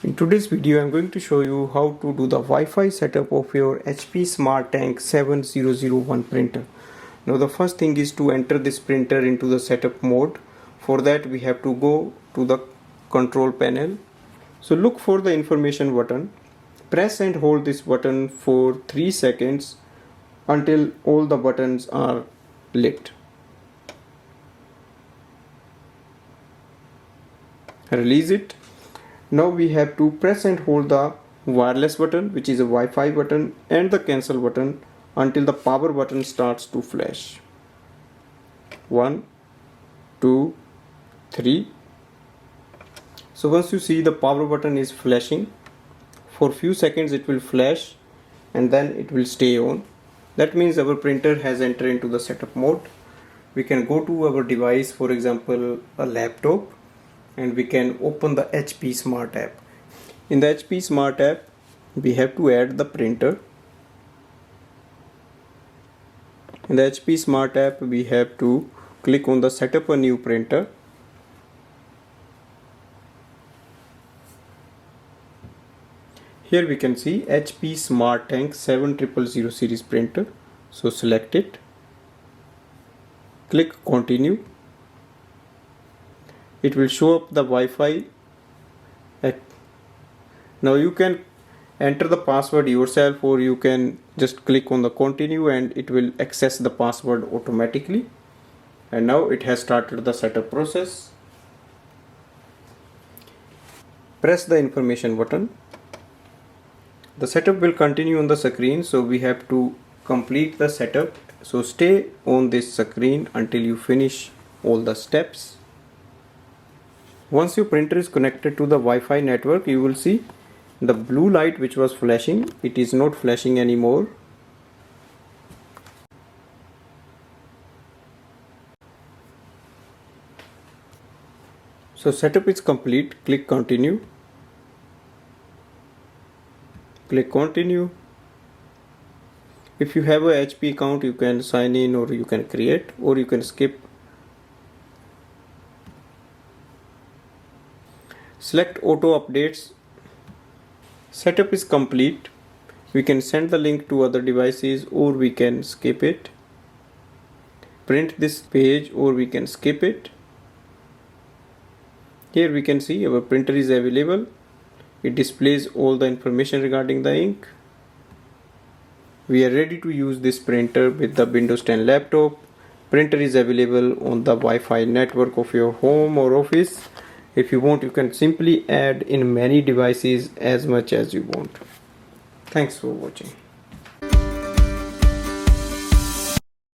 In today's video, I'm going to show you how to do the Wi-Fi setup of your HP SmartTank 7001 printer. Now the first thing is to enter this printer into the setup mode. For that we have to go to the control panel. So look for the information button. Press and hold this button for 3 seconds until all the buttons are lit. Release it. Now we have to press and hold the wireless button, which is a Wi-Fi button, and the cancel button until the power button starts to flash. 1, 2, 3. So once you see the power button is flashing, for few seconds it will flash and then it will stay on. That means our printer has entered into the setup mode. We can go to our device, for example a laptop, and we can open the HP Smart app. In the HP Smart app, we have to add the printer. In the HP Smart app, we have to click on the setup a new printer. Here we can see HP SmartTank 7000 series printer. So select it. Click continue. It will show up the Wi-Fi. Now you can enter the password yourself, or you can just click on the continue and it will access the password automatically. And now it has started the setup process. Press the information button. The setup will continue on the screen, so we have to complete the setup. So stay on this screen until you finish all the steps. Once your printer is connected to the Wi-Fi network, you will see the blue light which was flashing, it is not flashing anymore. So setup is complete. Click continue. Click continue. If you have a HP account, you can sign in, or you can create, or you can skip. Select auto updates. Setup is complete. We can send the link to other devices, or we can skip it. Print this page, or we can skip it. Here we can see our printer is available. It displays all the information regarding the ink. We are ready to use this printer with the Windows 10 laptop. Printer is available on the Wi-Fi network of your home or office. If you want, you can simply add in many devices as much as you want. Thanks for watching.